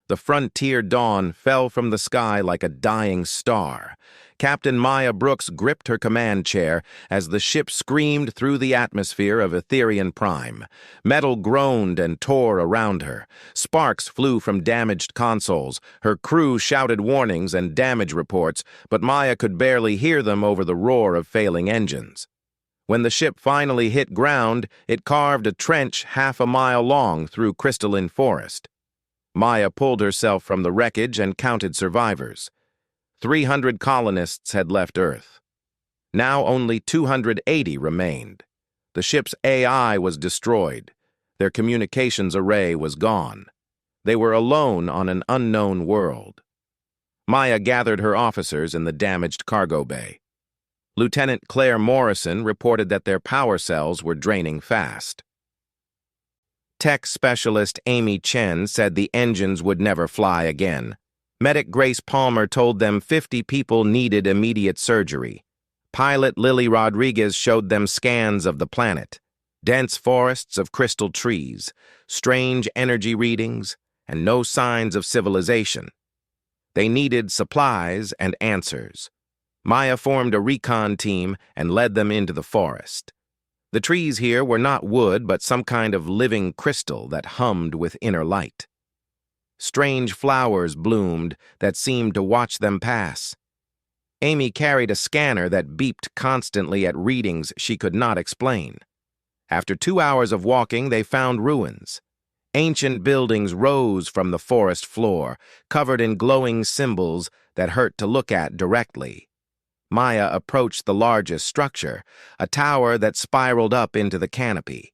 The frontier dawn fell from the sky like a dying star. Captain Maya Brooks gripped her command chair as the ship screamed through the atmosphere of Etherian Prime. Metal groaned and tore around her. Sparks flew from damaged consoles. Her crew shouted warnings and damage reports, but Maya could barely hear them over the roar of failing engines. When the ship finally hit ground, it carved a trench half a mile long through crystalline forest. Maya pulled herself from the wreckage and counted survivors. 300 colonists had left Earth. Now only 280 remained. The ship's AI was destroyed. Their communications array was gone. They were alone on an unknown world. Maya gathered her officers in the damaged cargo bay. Lieutenant Claire Morrison reported that their power cells were draining fast. Tech specialist Amy Chen said the engines would never fly again. Medic Grace Palmer told them 50 people needed immediate surgery. Pilot Lily Rodriguez showed them scans of the planet, dense forests of crystal trees, strange energy readings, and no signs of civilization. They needed supplies and answers. Maya formed a recon team and led them into the forest. The trees here were not wood, but some kind of living crystal that hummed with inner light. Strange flowers bloomed that seemed to watch them pass. Amy carried a scanner that beeped constantly at readings she could not explain. After 2 hours of walking, they found ruins. Ancient buildings rose from the forest floor, covered in glowing symbols that hurt to look at directly. Maya approached the largest structure, a tower that spiraled up into the canopy.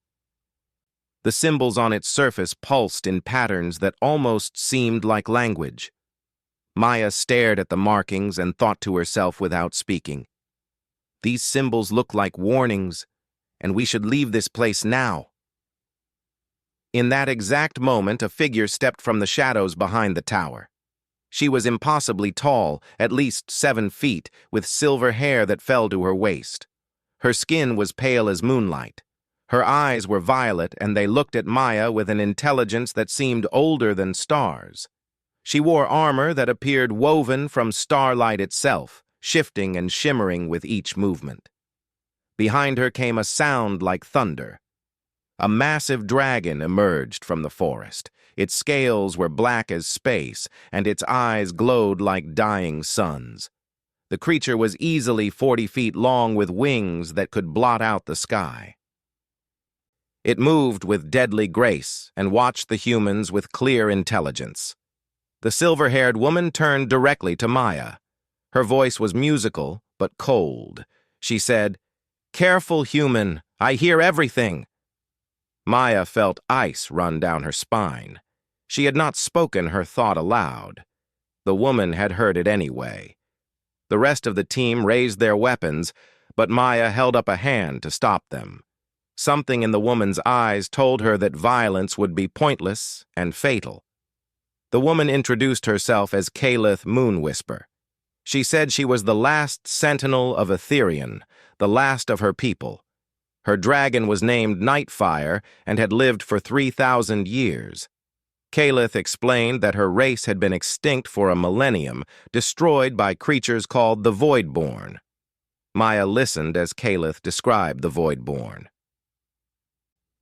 The symbols on its surface pulsed in patterns that almost seemed like language. Maya stared at the markings and thought to herself without speaking. These symbols look like warnings, and we should leave this place now. In that exact moment, a figure stepped from the shadows behind the tower. She was impossibly tall, at least 7 feet, with silver hair that fell to her waist. Her skin was pale as moonlight. Her eyes were violet, and they looked at Maya with an intelligence that seemed older than stars. She wore armor that appeared woven from starlight itself, shifting and shimmering with each movement. Behind her came a sound like thunder. A massive dragon emerged from the forest. Its scales were black as space, and its eyes glowed like dying suns. The creature was easily 40 feet long with wings that could blot out the sky. It moved with deadly grace and watched the humans with clear intelligence. The silver-haired woman turned directly to Maya. Her voice was musical, but cold. She said, "Careful, human. I hear everything." Maya felt ice run down her spine. She had not spoken her thought aloud. The woman had heard it anyway. The rest of the team raised their weapons, but Maya held up a hand to stop them. Something in the woman's eyes told her that violence would be pointless and fatal. The woman introduced herself as Kalith Moonwhisper. She said she was the last sentinel of Etherian, the last of her people. Her dragon was named Nightfire and had lived for 3,000 years. Kalith explained that her race had been extinct for a millennium, destroyed by creatures called the Voidborn. Maya listened as Kalith described the Voidborn.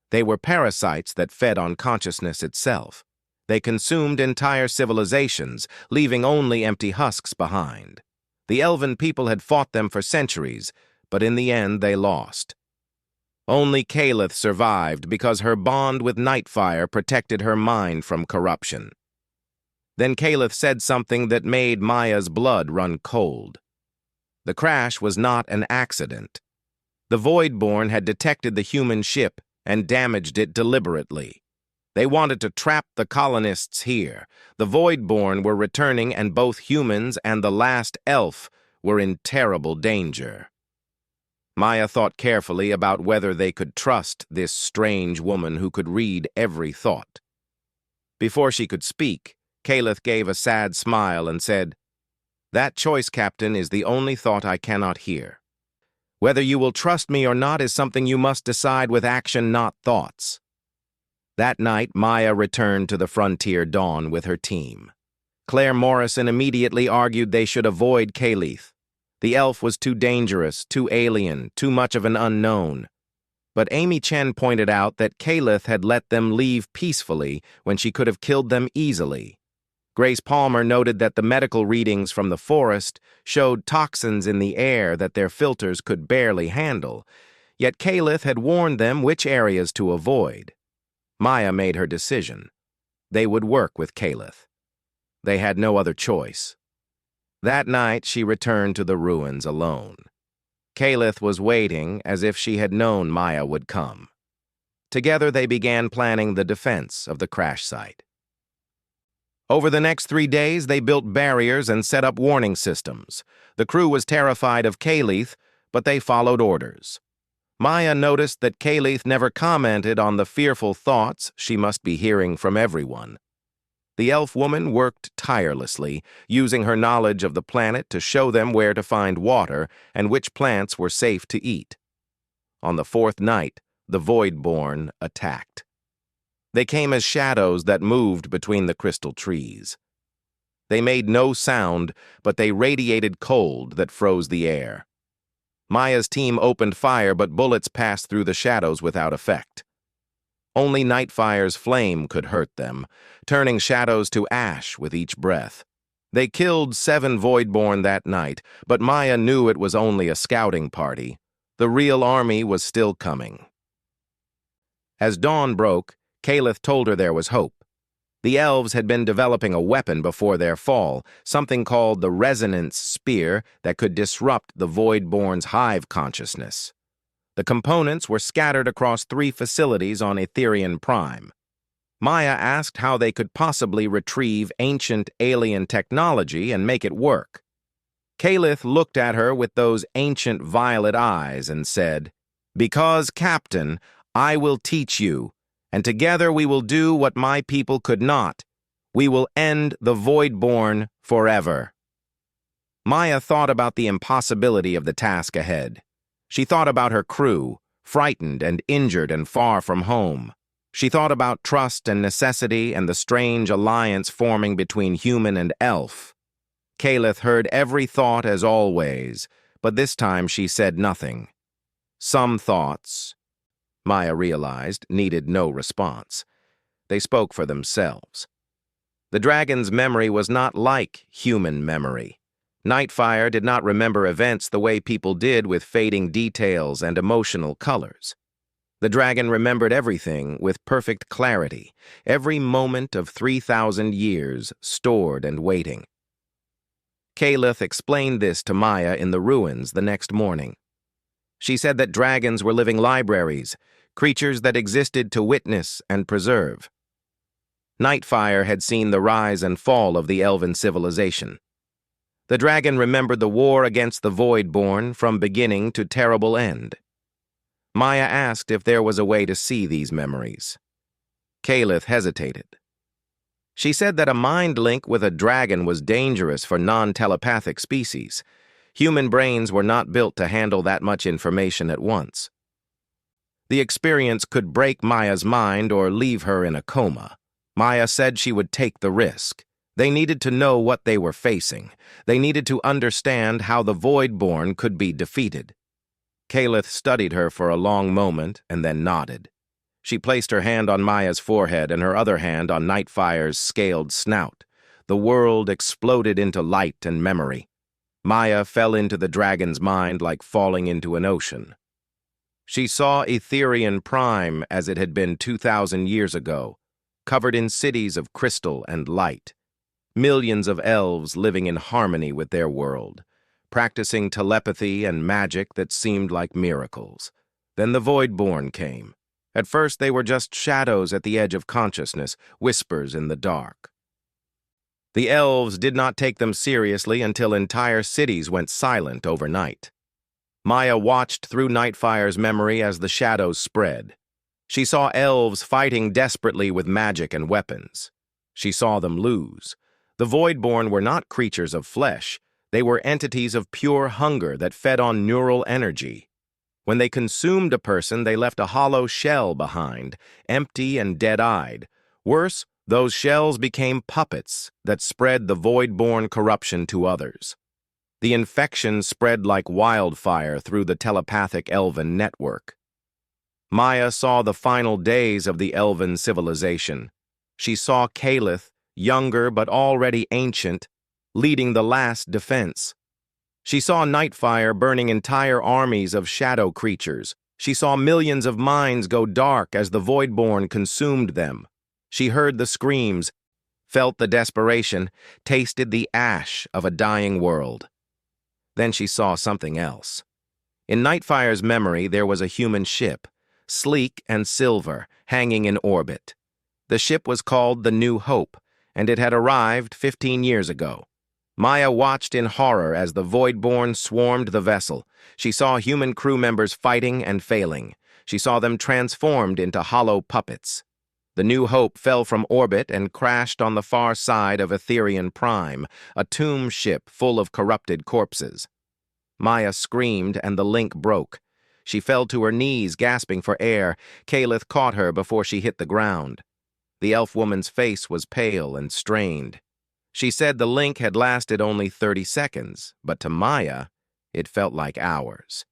They were parasites that fed on consciousness itself. They consumed entire civilizations, leaving only empty husks behind. The elven people had fought them for centuries, but in the end they lost. Only Kalith survived because her bond with Nightfire protected her mind from corruption. Then Kalith said something that made Maya's blood run cold. The crash was not an accident. The Voidborn had detected the human ship and damaged it deliberately. They wanted to trap the colonists here. The Voidborn were returning, and both humans and the last elf were in terrible danger. Maya thought carefully about whether they could trust this strange woman who could read every thought. Before she could speak, Kalith gave a sad smile and said, "That choice, Captain, is the only thought I cannot hear. Whether you will trust me or not is something you must decide with action, not thoughts." That night, Maya returned to the Frontier Dawn with her team. Claire Morrison immediately argued they should avoid Kaleith. The elf was too dangerous, too alien, too much of an unknown. But Amy Chen pointed out that Kaleith had let them leave peacefully when she could have killed them easily. Grace Palmer noted that the medical readings from the forest showed toxins in the air that their filters could barely handle, yet Kaleith had warned them which areas to avoid. Maya made her decision. They would work with Kaleith. They had no other choice. That night, she returned to the ruins alone. Kaleith was waiting as if she had known Maya would come. Together, they began planning the defense of the crash site. Over the next 3 days, they built barriers and set up warning systems. The crew was terrified of Kaleith, but they followed orders. Maya noticed that Kaleith never commented on the fearful thoughts she must be hearing from everyone. The elf woman worked tirelessly, using her knowledge of the planet to show them where to find water and which plants were safe to eat. On the 4th night, the Voidborn attacked. They came as shadows that moved between the crystal trees. They made no sound, but they radiated cold that froze the air. Maya's team opened fire, but bullets passed through the shadows without effect. Only Nightfire's flame could hurt them, turning shadows to ash with each breath. They killed 7 Voidborn that night, but Maya knew it was only a scouting party. The real army was still coming. As dawn broke, Kaleith told her there was hope. The elves had been developing a weapon before their fall, something called the Resonance Spear that could disrupt the Voidborn's hive consciousness. The components were scattered across 3 facilities on Etherian Prime. Maya asked how they could possibly retrieve ancient alien technology and make it work. Kaleith looked at her with those ancient violet eyes and said, "Because, Captain, I will teach you, and together we will do what my people could not. We will end the Voidborn forever." Maya thought about the impossibility of the task ahead. She thought about her crew, frightened and injured and far from home. She thought about trust and necessity and the strange alliance forming between human and elf. Kaleith heard every thought as always, but this time she said nothing. Some thoughts, Maya realized, needed no response. They spoke for themselves. The dragon's memory was not like human memory. Nightfire did not remember events the way people did, with fading details and emotional colors. The dragon remembered everything with perfect clarity, every moment of 3,000 years stored and waiting. Kaleith explained this to Maya in the ruins the next morning. She said that dragons were living libraries, creatures that existed to witness and preserve. Nightfire had seen the rise and fall of the elven civilization. The dragon remembered the war against the Voidborn from beginning to terrible end. Maya asked if there was a way to see these memories. Kaleith hesitated. She said that a mind link with a dragon was dangerous for non-telepathic species. Human brains were not built to handle that much information at once. The experience could break Maya's mind or leave her in a coma. Maya said she would take the risk. They needed to know what they were facing. They needed to understand how the Voidborn could be defeated. Kaleith studied her for a long moment and then nodded. She placed her hand on Maya's forehead and her other hand on Nightfire's scaled snout. The world exploded into light and memory. Maya fell into the dragon's mind like falling into an ocean. She saw Etherian Prime as it had been 2,000 years ago, covered in cities of crystal and light. Millions of elves living in harmony with their world, practicing telepathy and magic that seemed like miracles. Then the Voidborn came. At first they were just shadows at the edge of consciousness, whispers in the dark. The elves did not take them seriously until entire cities went silent overnight. Maya watched through Nightfire's memory as the shadows spread. She saw elves fighting desperately with magic and weapons. She saw them lose. The Voidborn were not creatures of flesh. They were entities of pure hunger that fed on neural energy. When they consumed a person, they left a hollow shell behind, empty and dead-eyed. Worse, those shells became puppets that spread the void-born corruption to others. The infection spread like wildfire through the telepathic elven network. Maya saw the final days of the elven civilization. She saw Caliph, younger but already ancient, leading the last defense. She saw Nightfire burning entire armies of shadow creatures. She saw millions of minds go dark as the Voidborn consumed them. She heard the screams, felt the desperation, tasted the ash of a dying world. Then she saw something else. In Nightfire's memory, there was a human ship, sleek and silver, hanging in orbit. The ship was called the New Hope, and it had arrived 15 years ago. Maya watched in horror as the Voidborn swarmed the vessel. She saw human crew members fighting and failing. She saw them transformed into hollow puppets. The New Hope fell from orbit and crashed on the far side of Etherian Prime, a tomb ship full of corrupted corpses. Maya screamed and the link broke. She fell to her knees, gasping for air. Caliph caught her before she hit the ground. The elf woman's face was pale and strained. She said the link had lasted only 30 seconds, but to Maya, it felt like hours.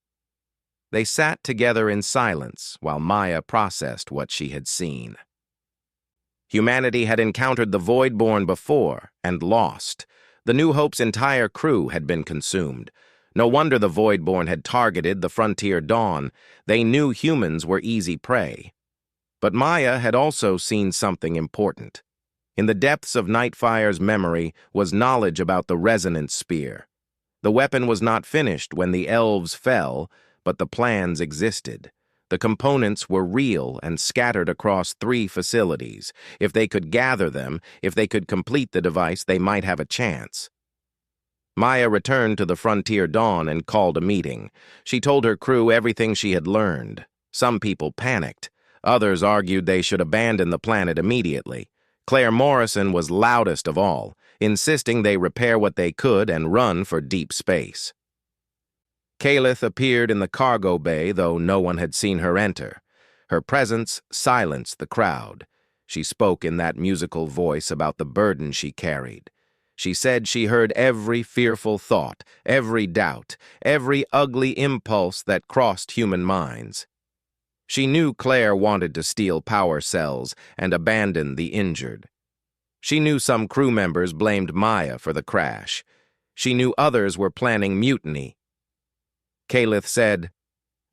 They sat together in silence while Maya processed what she had seen. Humanity had encountered the Voidborn before and lost. The New Hope's entire crew had been consumed. No wonder the Voidborn had targeted the Frontier Dawn. They knew humans were easy prey. But Maya had also seen something important. In the depths of Nightfire's memory was knowledge about the resonance spear. The weapon was not finished when the elves fell, but the plans existed. The components were real and scattered across 3 facilities. If they could gather them, if they could complete the device, they might have a chance. Maya returned to the Frontier Dawn and called a meeting. She told her crew everything she had learned. Some people panicked. Others argued they should abandon the planet immediately. Claire Morrison was loudest of all, insisting they repair what they could and run for deep space. Caliph appeared in the cargo bay, though no one had seen her enter. Her presence silenced the crowd. She spoke in that musical voice about the burden she carried. She said she heard every fearful thought, every doubt, every ugly impulse that crossed human minds. She knew Claire wanted to steal power cells and abandon the injured. She knew some crew members blamed Maya for the crash. She knew others were planning mutiny. Caliph said,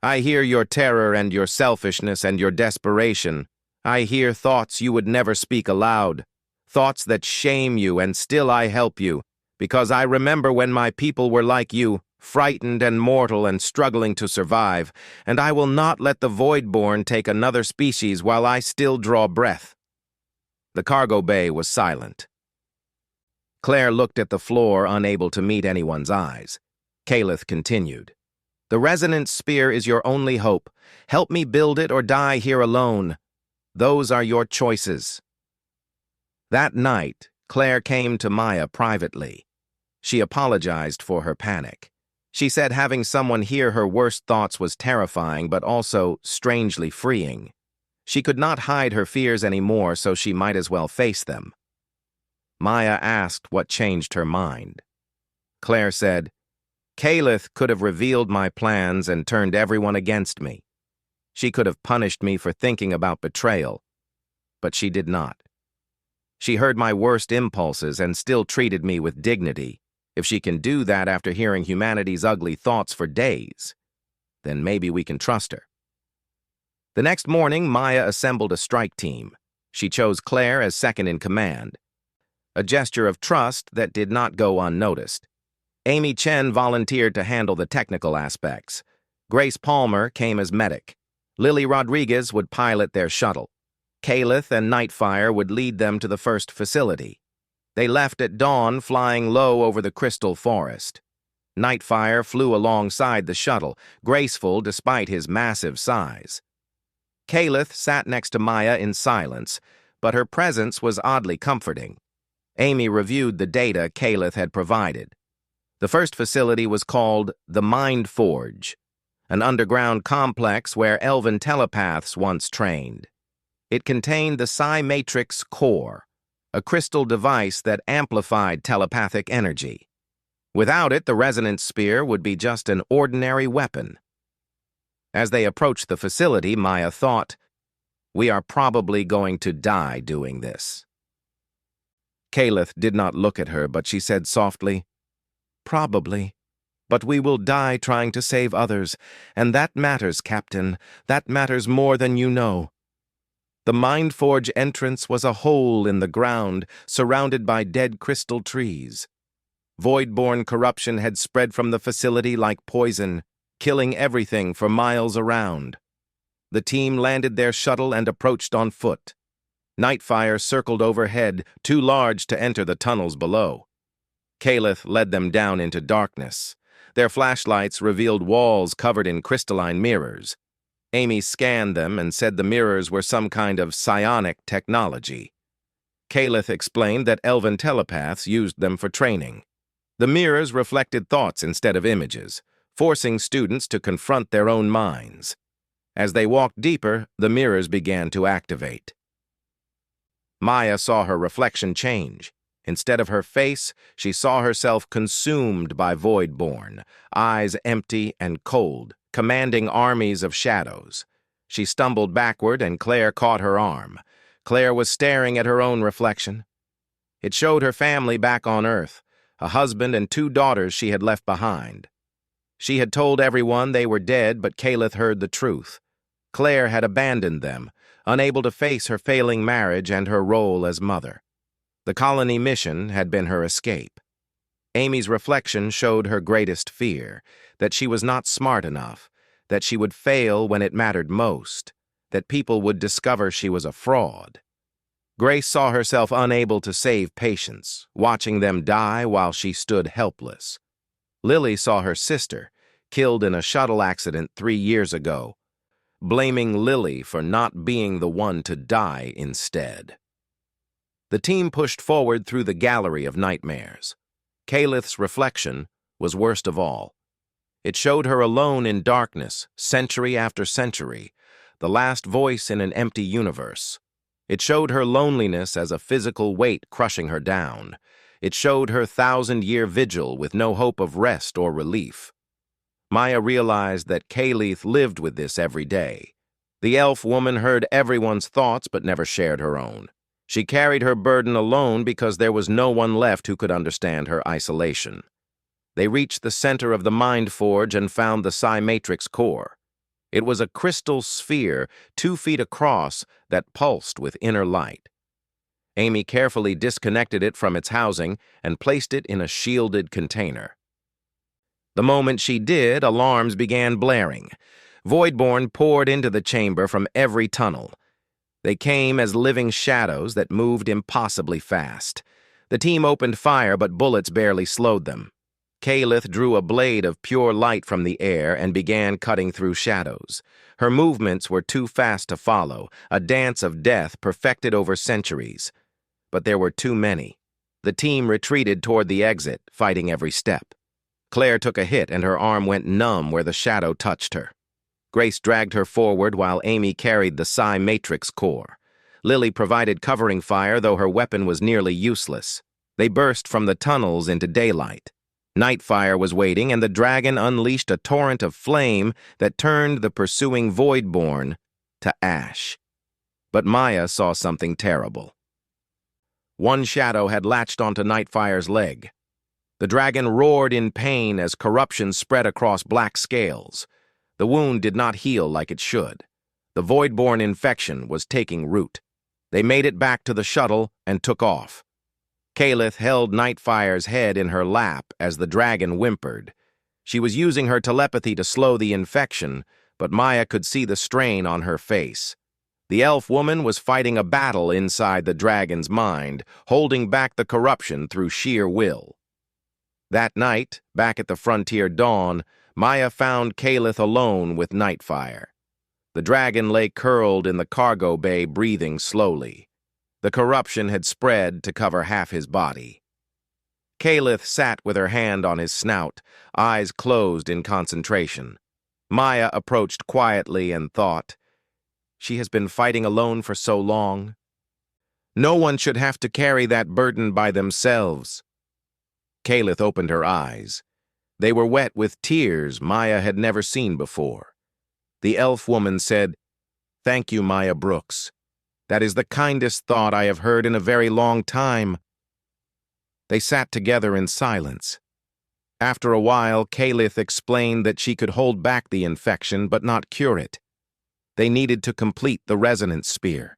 "I hear your terror and your selfishness and your desperation. I hear thoughts you would never speak aloud, thoughts that shame you, and still I help you, because I remember when my people were like you, frightened and mortal and struggling to survive, and I will not let the Voidborn take another species while I still draw breath." The cargo bay was silent. Claire looked at the floor, unable to meet anyone's eyes. Caliph continued, "The resonance spear is your only hope. Help me build it or die here alone. Those are your choices." That night, Claire came to Maya privately. She apologized for her panic. She said having someone hear her worst thoughts was terrifying, but also strangely freeing. She could not hide her fears anymore, so she might as well face them. Maya asked what changed her mind. Claire said, "Caliph could have revealed my plans and turned everyone against me. She could have punished me for thinking about betrayal, but she did not. She heard my worst impulses and still treated me with dignity. If she can do that after hearing humanity's ugly thoughts for days, then maybe we can trust her." The next morning, Maya assembled a strike team. She chose Claire as second in command, a gesture of trust that did not go unnoticed. Amy Chen volunteered to handle the technical aspects. Grace Palmer came as medic. Lily Rodriguez would pilot their shuttle. Caliph and Nightfire would lead them to the first facility. They left at dawn, flying low over the crystal forest. Nightfire flew alongside the shuttle, graceful despite his massive size. Caliph sat next to Maya in silence, but her presence was oddly comforting. Amy reviewed the data Caliph had provided. The first facility was called the Mind Forge. an underground complex where elven telepaths once trained. It contained the Psi-Matrix core, a crystal device that amplified telepathic energy. Without it, the resonance spear would be just an ordinary weapon. As they approached the facility, Maya thought, "We are probably going to die doing this." Kalith did not look at her, but she said softly, "Probably. But we will die trying to save others, and that matters, Captain. That matters more than you know." The Mindforge entrance was a hole in the ground, surrounded by dead crystal trees. Void-born corruption had spread from the facility like poison, killing everything for miles around. The team landed their shuttle and approached on foot. Nightfire circled overhead, too large to enter the tunnels below. Kalith led them down into darkness. Their flashlights revealed walls covered in crystalline mirrors. Amy scanned them and said the mirrors were some kind of psionic technology. Kalith explained that elven telepaths used them for training. The mirrors reflected thoughts instead of images, forcing students to confront their own minds. As they walked deeper, the mirrors began to activate. Maya saw her reflection change. Instead of her face, she saw herself consumed by Voidborn, eyes empty and cold, commanding armies of shadows. She stumbled backward and Claire caught her arm. Claire was staring at her own reflection. It showed her family back on Earth, a husband and 2 daughters she had left behind. She had told everyone they were dead, but Kalith heard the truth. Claire had abandoned them, unable to face her failing marriage and her role as mother. The colony mission had been her escape. Amy's reflection showed her greatest fear, that she was not smart enough, that she would fail when it mattered most, that people would discover she was a fraud. Grace saw herself unable to save patients, watching them die while she stood helpless. Lily saw her sister, killed in a shuttle accident 3 years ago, blaming Lily for not being the one to die instead. The team pushed forward through the gallery of nightmares. Kalith's reflection was worst of all. It showed her alone in darkness, century after century, the last voice in an empty universe. It showed her loneliness as a physical weight crushing her down. It showed her 1,000-year vigil with no hope of rest or relief. Maya realized that Kalith lived with this every day. The elf woman heard everyone's thoughts but never shared her own. She carried her burden alone because there was no one left who could understand her isolation. They reached the center of the Mind Forge and found the Psi-Matrix core. It was a crystal sphere 2 feet across that pulsed with inner light. Amy carefully disconnected it from its housing and placed it in a shielded container. The moment she did, alarms began blaring. Voidborn poured into the chamber from every tunnel. They came as living shadows that moved impossibly fast. The team opened fire, but bullets barely slowed them. Kalith drew a blade of pure light from the air and began cutting through shadows. Her movements were too fast to follow, a dance of death perfected over centuries. But there were too many. The team retreated toward the exit, fighting every step. Claire took a hit and her arm went numb where the shadow touched her. Grace dragged her forward while Amy carried the Psi-Matrix core. Lily provided covering fire, though her weapon was nearly useless. They burst from the tunnels into daylight. Nightfire was waiting, and the dragon unleashed a torrent of flame that turned the pursuing Voidborn to ash. But Maya saw something terrible. One shadow had latched onto Nightfire's leg. The dragon roared in pain as corruption spread across black scales. The wound did not heal like it should. The Voidborn infection was taking root. They made it back to the shuttle and took off. Kalith held Nightfire's head in her lap as the dragon whimpered. She was using her telepathy to slow the infection, but Maya could see the strain on her face. The elf woman was fighting a battle inside the dragon's mind, holding back the corruption through sheer will. That night, back at the Frontier Dawn, Maya found Kalith alone with Nightfire. The dragon lay curled in the cargo bay, breathing slowly. The corruption had spread to cover half his body. Kalith sat with her hand on his snout, eyes closed in concentration. Maya approached quietly and thought, "She has been fighting alone for so long. No one should have to carry that burden by themselves." Kalith opened her eyes. They were wet with tears Maya had never seen before. The elf woman said, "Thank you, Maya Brooks. That is the kindest thought I have heard in a very long time." They sat together in silence. After a while, Kalith explained that she could hold back the infection but not cure it. They needed to complete the resonance sphere.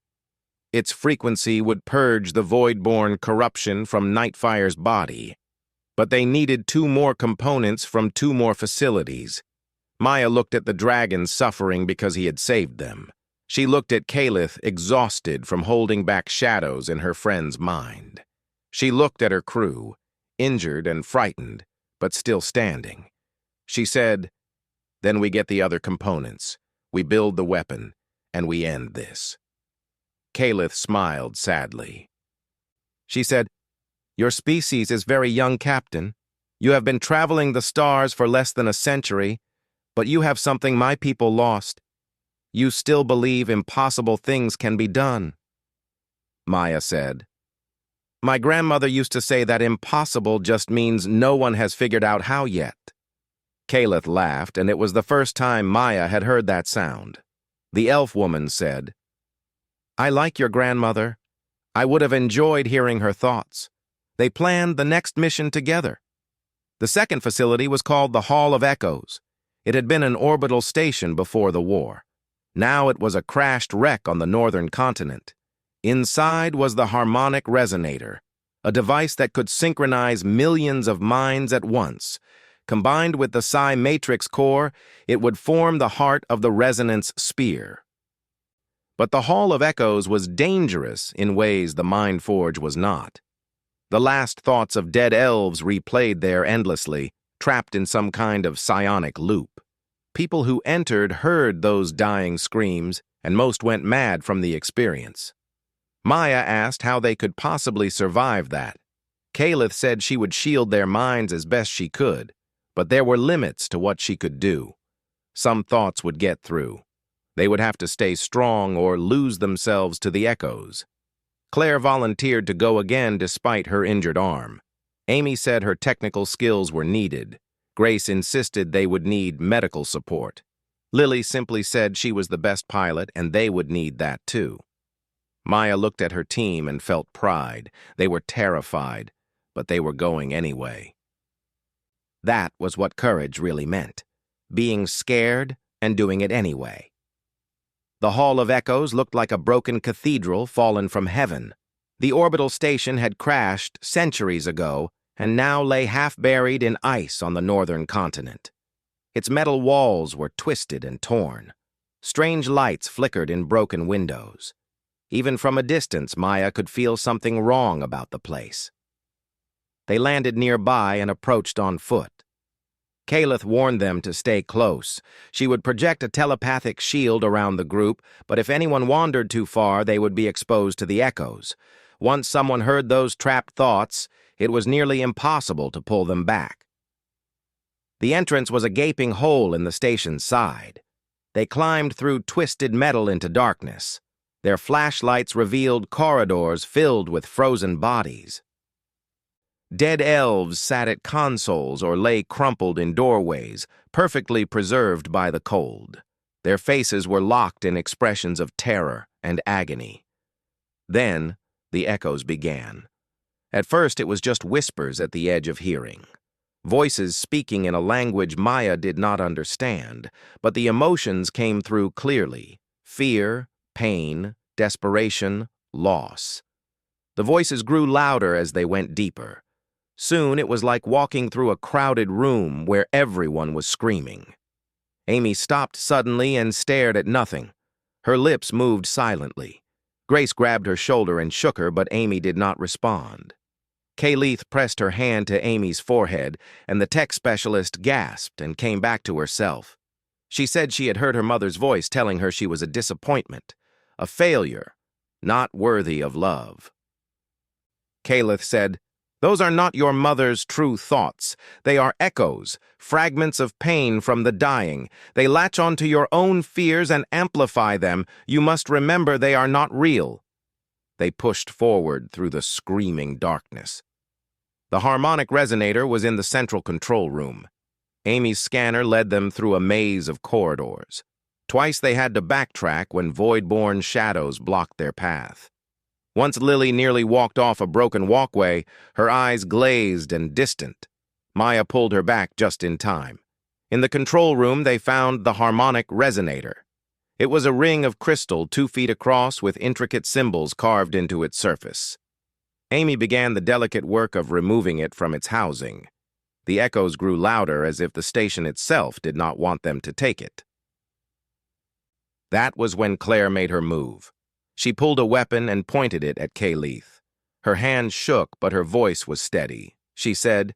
Its frequency would purge the void-born corruption from Nightfire's body. But they needed 2 more components from 2 more facilities. Maya looked at the dragon suffering because he had saved them. She looked at Kalith exhausted from holding back shadows in her friend's mind. She looked at her crew, injured and frightened, but still standing. She said, "Then we get the other components. We build the weapon, and we end this." Kalith smiled sadly. She said, "Your species is very young, Captain. You have been traveling the stars for less than a century, but you have something my people lost. You still believe impossible things can be done." Maya said, "My grandmother used to say that impossible just means no one has figured out how yet." Kalith laughed, and it was the first time Maya had heard that sound. The elf woman said, "I like your grandmother. I would have enjoyed hearing her thoughts. They planned the next mission together." The second facility was called the Hall of Echoes. It had been an orbital station before the war. Now it was a crashed wreck on the northern continent. Inside was the harmonic resonator, a device that could synchronize millions of minds at once. Combined with the Psi matrix core, it would form the heart of the resonance sphere. But the Hall of Echoes was dangerous in ways the Mind Forge was not. The last thoughts of dead elves replayed there endlessly, trapped in some kind of psionic loop. People who entered heard those dying screams, and most went mad from the experience. Maya asked how they could possibly survive that. Kalith said she would shield their minds as best she could, but there were limits to what she could do. Some thoughts would get through. They would have to stay strong or lose themselves to the echoes. Claire volunteered to go again despite her injured arm. Amy said her technical skills were needed. Grace insisted they would need medical support. Lily simply said she was the best pilot and they would need that too. Maya looked at her team and felt pride. They were terrified, but they were going anyway. That was what courage really meant, being scared and doing it anyway. The Hall of Echoes looked like a broken cathedral fallen from heaven. The orbital station had crashed centuries ago and now lay half-buried in ice on the northern continent. Its metal walls were twisted and torn. Strange lights flickered in broken windows. Even from a distance, Maya could feel something wrong about the place. They landed nearby and approached on foot. Kalith warned them to stay close. She would project a telepathic shield around the group, but if anyone wandered too far, they would be exposed to the echoes. Once someone heard those trapped thoughts, it was nearly impossible to pull them back. The entrance was a gaping hole in the station's side. They climbed through twisted metal into darkness. Their flashlights revealed corridors filled with frozen bodies. Dead elves sat at consoles or lay crumpled in doorways, perfectly preserved by the cold. Their faces were locked in expressions of terror and agony. Then the echoes began. At first it was just whispers at the edge of hearing. Voices speaking in a language Maya did not understand, but the emotions came through clearly. Fear, pain, desperation, loss. The voices grew louder as they went deeper. Soon it was like walking through a crowded room where everyone was screaming. Amy stopped suddenly and stared at nothing. Her lips moved silently. Grace grabbed her shoulder and shook her, but Amy did not respond. Kalith pressed her hand to Amy's forehead, and the tech specialist gasped and came back to herself. She said she had heard her mother's voice telling her she was a disappointment, a failure, not worthy of love. Kalith said, Those are not your mother's true thoughts. They are echoes, fragments of pain from the dying. They latch onto your own fears and amplify them. You must remember they are not real." They pushed forward through the screaming darkness. The harmonic resonator was in the central control room. Amy's scanner led them through a maze of corridors. Twice they had to backtrack when void-born shadows blocked their path. Once Lily nearly walked off a broken walkway, her eyes glazed and distant. Maya pulled her back just in time. In the control room, they found the harmonic resonator. It was a ring of crystal 2 feet across with intricate symbols carved into its surface. Amy began the delicate work of removing it from its housing. The echoes grew louder as if the station itself did not want them to take it. That was when Claire made her move. She pulled a weapon and pointed it at Kayleith. Her hand shook, but her voice was steady. She said,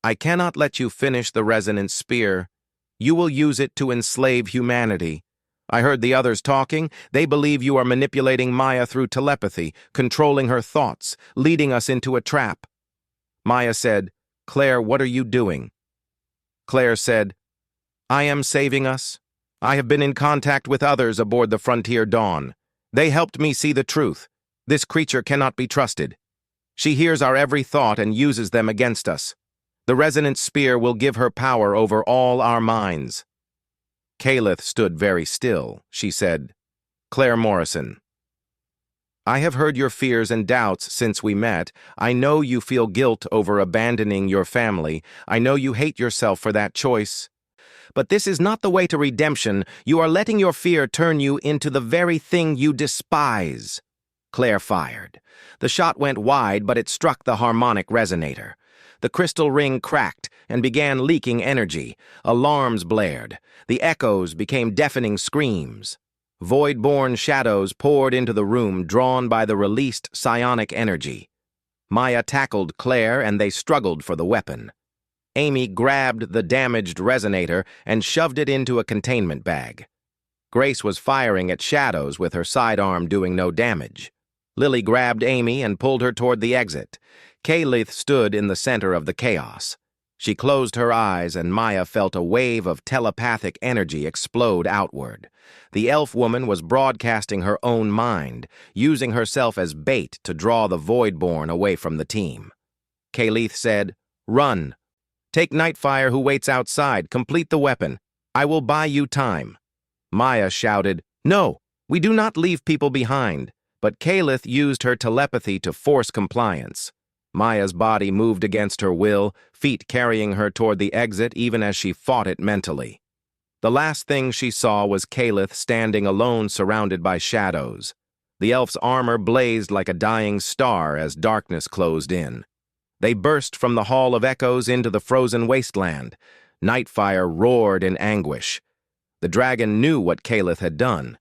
"I cannot let you finish the resonant spear. You will use it to enslave humanity. I heard the others talking. They believe you are manipulating Maya through telepathy, controlling her thoughts, leading us into a trap." Maya said, "Claire, what are you doing?" Claire said, "I am saving us. I have been in contact with others aboard the Frontier Dawn. They helped me see the truth. This creature cannot be trusted. She hears our every thought and uses them against us. The resonant spear will give her power over all our minds." Kayleith stood very still. She said, "Claire Morrison, I have heard your fears and doubts since we met. I know you feel guilt over abandoning your family. I know you hate yourself for that choice. But this is not the way to redemption. You are letting your fear turn you into the very thing you despise." Claire fired. The shot went wide, but it struck the harmonic resonator. The crystal ring cracked and began leaking energy. Alarms blared. The echoes became deafening screams. Void-born shadows poured into the room, drawn by the released psionic energy. Maya tackled Claire, and they struggled for the weapon. Amy grabbed the damaged resonator and shoved it into a containment bag. Grace was firing at shadows with her sidearm doing no damage. Lily grabbed Amy and pulled her toward the exit. Kayleith stood in the center of the chaos. She closed her eyes, and Maya felt a wave of telepathic energy explode outward. The elf woman was broadcasting her own mind, using herself as bait to draw the Voidborn away from the team. Kayleith said, "Run. Take Nightfire, who waits outside. Complete the weapon. I will buy you time." Maya shouted, "No, we do not leave people behind." But Kayleith used her telepathy to force compliance. Maya's body moved against her will, feet carrying her toward the exit even as she fought it mentally. The last thing she saw was Kayleith standing alone surrounded by shadows. The elf's armor blazed like a dying star as darkness closed in. They burst from the Hall of Echoes into the frozen wasteland. Nightfire roared in anguish. The dragon knew what Kayleith had done.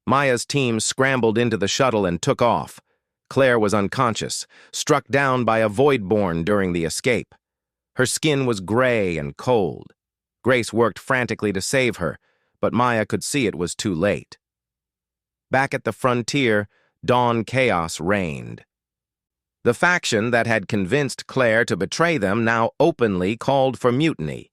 Maya's team scrambled into the shuttle and took off. Claire was unconscious, struck down by a Voidborn during the escape. Her skin was gray and cold. Grace worked frantically to save her, but Maya could see it was too late. Back at the frontier, dawn chaos reigned. The faction that had convinced Claire to betray them now openly called for mutiny.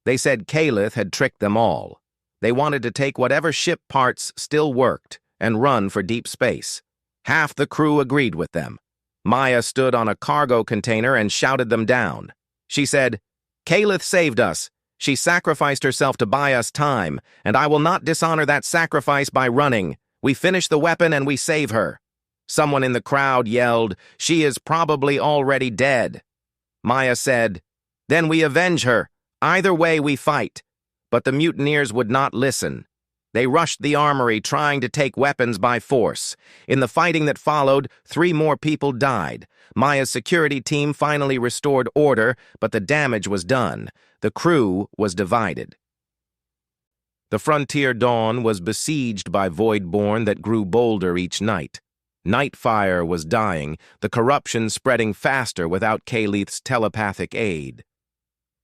They said Kayleith had tricked them all. They wanted to take whatever ship parts still worked and run for deep space. Half the crew agreed with them. Maya stood on a cargo container and shouted them down. She said, "Kayleith saved us. She sacrificed herself to buy us time, and I will not dishonor that sacrifice by running. We finish the weapon and we save her." Someone in the crowd yelled, "She is probably already dead." Maya said, "Then we avenge her. Either way we fight." But the mutineers would not listen. They rushed the armory, trying to take weapons by force. In the fighting that followed, 3 more people died. Maya's security team finally restored order, but the damage was done. The crew was divided. The Frontier Dawn was besieged by Voidborn that grew bolder each night. Nightfire was dying, the corruption spreading faster without Kayleith's telepathic aid.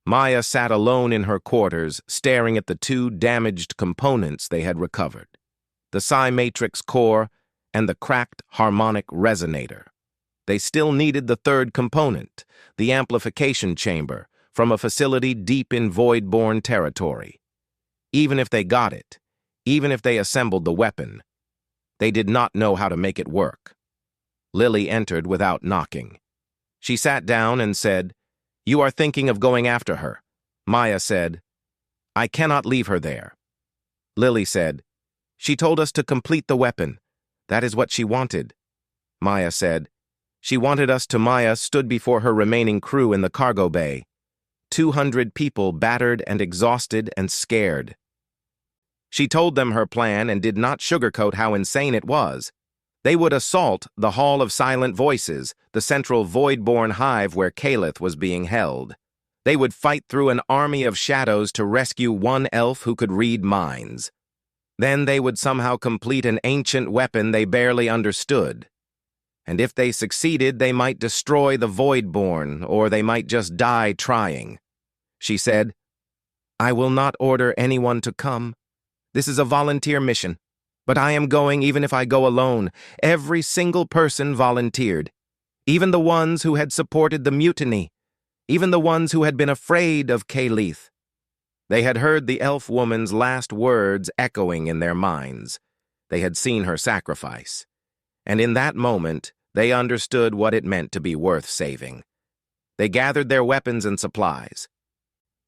Maya sat alone in her quarters, staring at the 2 damaged components they had recovered, the Psi Matrix core and the cracked harmonic resonator. They still needed the third component, the amplification chamber, from a facility deep in void-born territory. Even if they got it, even if they assembled the weapon, they did not know how to make it work. Lily entered without knocking. She sat down and said, "You are thinking of going after her." Maya said, "I cannot leave her there." Lily said, "She told us to complete the weapon. That is what she wanted." Maya said, "She wanted us to." Maya stood before her remaining crew in the cargo bay. 200 people battered and exhausted and scared. She told them her plan and did not sugarcoat how insane it was. They would assault the Hall of Silent Voices, the central void-born hive where Calith was being held. They would fight through an army of shadows to rescue one elf who could read minds. Then they would somehow complete an ancient weapon they barely understood. And if they succeeded, they might destroy the Voidborn, or they might just die trying. She said, "I will not order anyone to come. This is a volunteer mission, but I am going even if I go alone." Every single person volunteered, even the ones who had supported the mutiny, even the ones who had been afraid of Calith. They had heard the elf woman's last words echoing in their minds. They had seen her sacrifice. And in that moment, they understood what it meant to be worth saving. They gathered their weapons and supplies.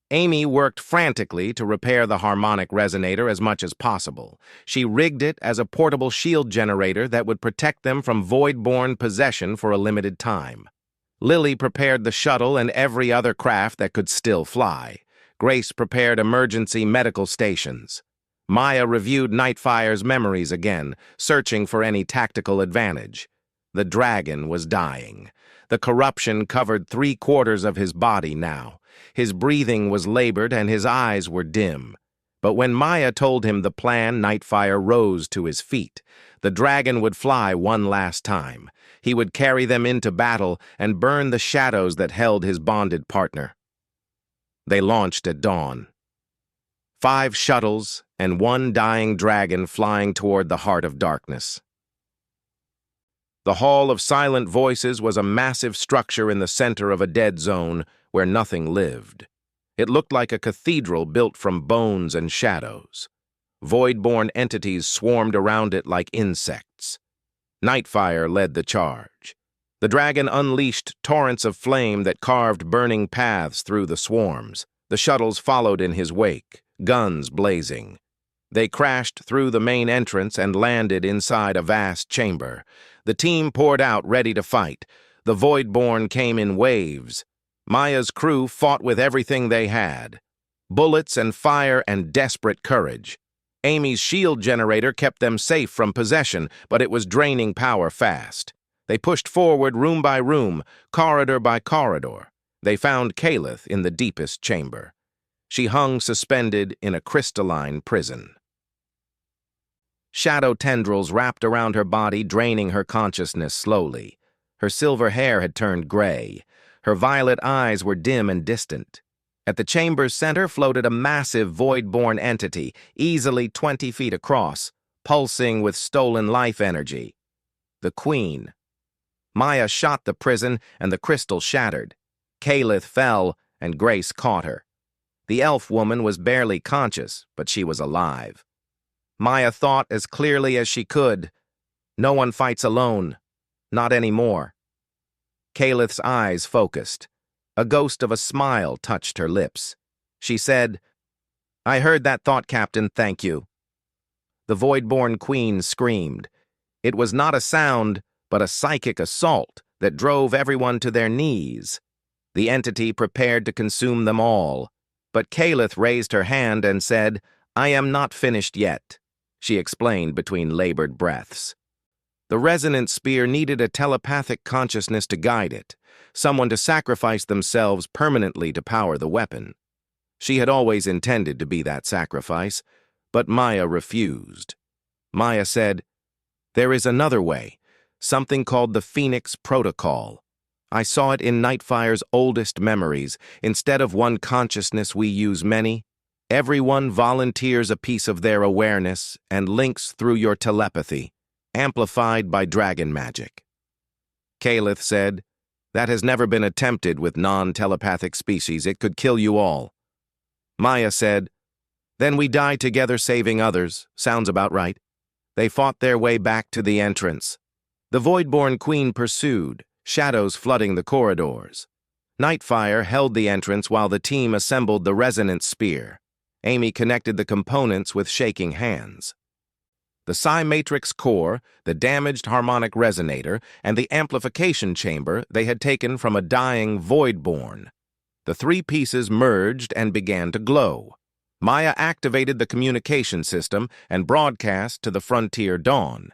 Amy worked frantically to repair the harmonic resonator as much as possible. She rigged it as a portable shield generator that would protect them from void-born possession for a limited time. Lily prepared the shuttle and every other craft that could still fly. Grace prepared emergency medical stations. Maya reviewed Nightfire's memories again, searching for any tactical advantage. The dragon was dying. The corruption covered 3/4 of his body now. His breathing was labored and his eyes were dim. But when Maya told him the plan, Nightfire rose to his feet. The dragon would fly one last time. He would carry them into battle and burn the shadows that held his bonded partner. They launched at dawn. 5 shuttles and 1 dying dragon flying toward the heart of darkness. The Hall of Silent Voices was a massive structure in the center of a dead zone where nothing lived. It looked like a cathedral built from bones and shadows. Void-born entities swarmed around it like insects. Nightfire led the charge. The dragon unleashed torrents of flame that carved burning paths through the swarms. The shuttles followed in his wake, guns blazing. They crashed through the main entrance and landed inside a vast chamber. The team poured out, ready to fight. The Voidborn came in waves. Maya's crew fought with everything they had. Bullets and fire and desperate courage. Amy's shield generator kept them safe from possession, but it was draining power fast. They pushed forward room by room, corridor by corridor. They found Calith in the deepest chamber. She hung suspended in a crystalline prison. Shadow tendrils wrapped around her body, draining her consciousness slowly. Her silver hair had turned gray. Her violet eyes were dim and distant. At the chamber's center floated a massive void-born entity, easily 20 feet across, pulsing with stolen life energy. The Queen. Maya shot the prison, and the crystal shattered. Calith fell, and Grace caught her. The elf woman was barely conscious, but she was alive. Maya thought as clearly as she could. No one fights alone. Not anymore. Calith's eyes focused. A ghost of a smile touched her lips. She said, "I heard that thought, Captain, thank you." The Voidborn Queen screamed. It was not a sound, but a psychic assault that drove everyone to their knees. The entity prepared to consume them all. But Calith raised her hand and said, "I am not finished yet," she explained between labored breaths. The resonant spear needed a telepathic consciousness to guide it, someone to sacrifice themselves permanently to power the weapon. She had always intended to be that sacrifice, but Maya refused. Maya said, "There is another way, something called the Phoenix Protocol. I saw it in Nightfire's oldest memories. Instead of one consciousness, we use many. Everyone volunteers a piece of their awareness and links through your telepathy, amplified by dragon magic." Kalith said, "That has never been attempted with non-telepathic species. It could kill you all." Maya said, "Then we die together saving others. Sounds about right." They fought their way back to the entrance. The Voidborn Queen pursued, shadows flooding the corridors. Nightfire held the entrance while the team assembled the resonance spear. Amy connected the components with shaking hands. The Psi-Matrix core, the damaged harmonic resonator, and the amplification chamber they had taken from a dying Voidborn. The three pieces merged and began to glow. Maya activated the communication system and broadcast to the Frontier Dawn.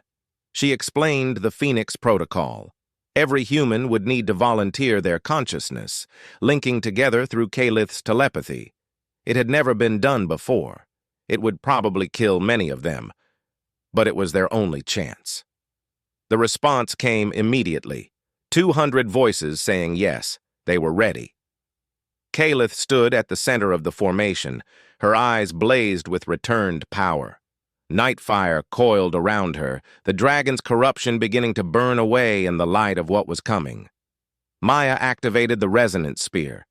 She explained the Phoenix Protocol. Every human would need to volunteer their consciousness, linking together through Kalith's telepathy. It had never been done before. It would probably kill many of them, but it was their only chance. The response came immediately. 200 voices saying yes, they were ready. Kalith stood at the center of the formation. Her eyes blazed with returned power. Nightfire coiled around her, the dragon's corruption beginning to burn away in the light of what was coming. Maya activated the resonance spear.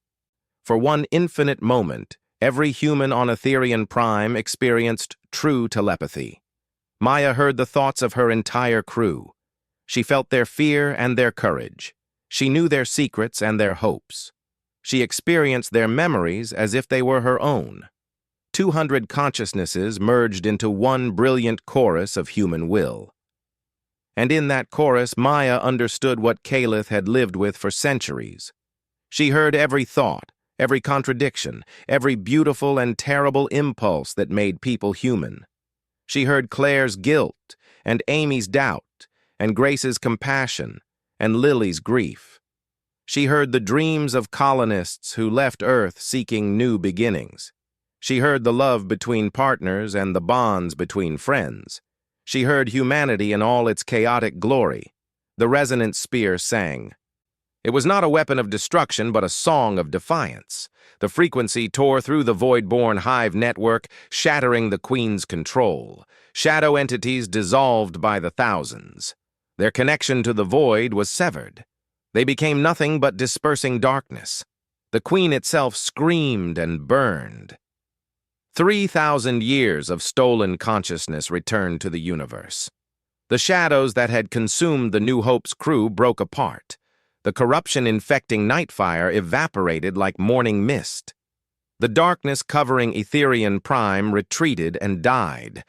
For one infinite moment, every human on Etherian Prime experienced true telepathy. Maya heard the thoughts of her entire crew. She felt their fear and their courage. She knew their secrets and their hopes. She experienced their memories as if they were her own. 200 consciousnesses merged into one brilliant chorus of human will. And in that chorus, Maya understood what Kalith had lived with for centuries. She heard every thought, every contradiction, every beautiful and terrible impulse that made people human. She heard Claire's guilt, and Amy's doubt, and Grace's compassion, and Lily's grief. She heard the dreams of colonists who left Earth seeking new beginnings. She heard the love between partners and the bonds between friends. She heard humanity in all its chaotic glory. The resonance spear sang. It was not a weapon of destruction, but a song of defiance. The frequency tore through the Voidborn hive network, shattering the Queen's control. Shadow entities dissolved by the thousands. Their connection to the Void was severed. They became nothing but dispersing darkness. The Queen itself screamed and burned. 3,000 years of stolen consciousness returned to the universe. The shadows that had consumed the New Hope's crew broke apart. The corruption infecting Nightfire evaporated like morning mist. The darkness covering Etherian Prime retreated and died.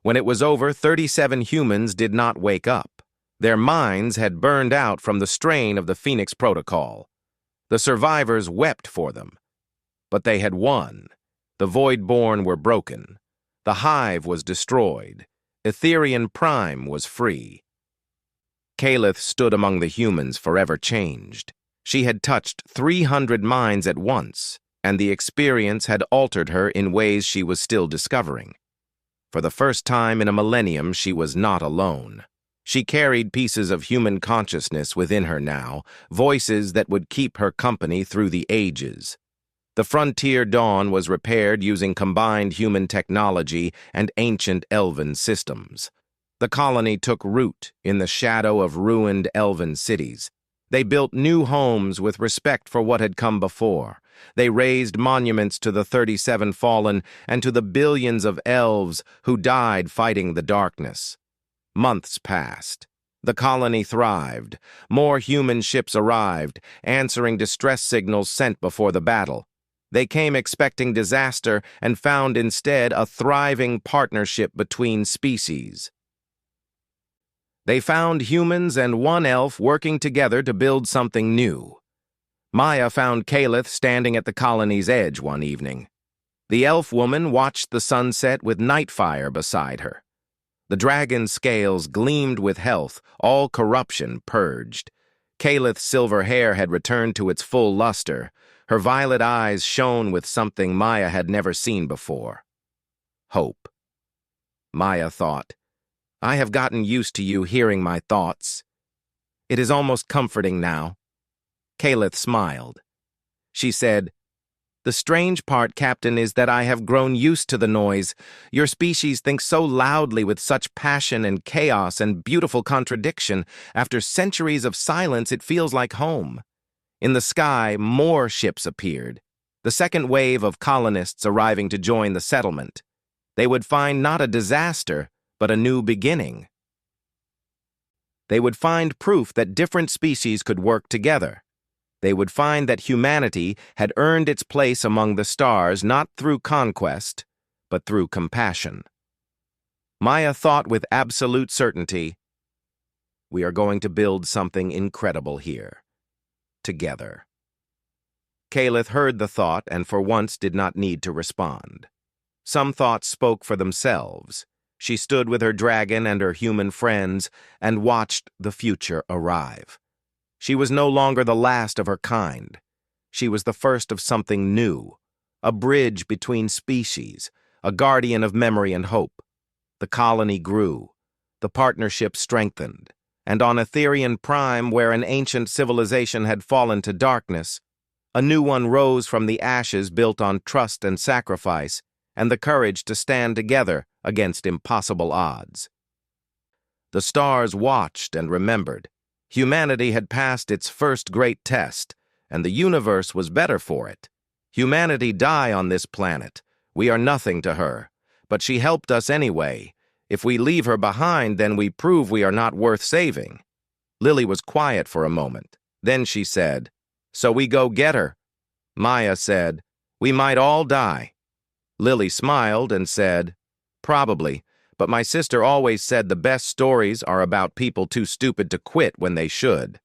When it was over, 37 humans did not wake up. Their minds had burned out from the strain of the Phoenix Protocol. The survivors wept for them. But they had won. The Voidborn were broken. The hive was destroyed. Etherian Prime was free. Kalith stood among the humans, forever changed. She had touched 300 minds at once, and the experience had altered her in ways she was still discovering. For the first time in a millennium, she was not alone. She carried pieces of human consciousness within her now, voices that would keep her company through the ages. The Frontier Dawn was repaired using combined human technology and ancient elven systems. The colony took root in the shadow of ruined elven cities. They built new homes with respect for what had come before. They raised monuments to the 37 fallen and to the billions of elves who died fighting the darkness. Months passed. The colony thrived. More human ships arrived, answering distress signals sent before the battle. They came expecting disaster and found instead a thriving partnership between species. They found humans and one elf working together to build something new. Maya found Kalith standing at the colony's edge one evening. The elf woman watched the sunset with Nightfire beside her. The dragon's scales gleamed with health, all corruption purged. Kalith's silver hair had returned to its full luster. Her violet eyes shone with something Maya had never seen before. Hope. Maya thought, I have gotten used to you hearing my thoughts. It is almost comforting now. Kalith smiled. She said, The strange part, Captain, is that I have grown used to the noise. Your species thinks so loudly with such passion and chaos and beautiful contradiction. After centuries of silence, it feels like home. In the sky, more ships appeared. The second wave of colonists arriving to join the settlement. They would find not a disaster, but a new beginning. They would find proof that different species could work together. They would find that humanity had earned its place among the stars not through conquest, but through compassion. Maya thought with absolute certainty, we are going to build something incredible here, together. Caliph heard the thought and for once did not need to respond. Some thoughts spoke for themselves. She stood with her dragon and her human friends and watched the future arrive. She was no longer the last of her kind. She was the first of something new, a bridge between species, a guardian of memory and hope. The colony grew, the partnership strengthened, and on Etherian Prime, where an ancient civilization had fallen to darkness, a new one rose from the ashes built on trust and sacrifice, and the courage to stand together against impossible odds. The stars watched and remembered. Humanity had passed its first great test, and the universe was better for it. Humanity die on this planet. We are nothing to her, but she helped us anyway. If we leave her behind, then we prove we are not worth saving. Lily was quiet for a moment. Then she said, "So we go get her." Maya said, "We might all die." Lily smiled and said, "Probably, but my sister always said the best stories are about people too stupid to quit when they should."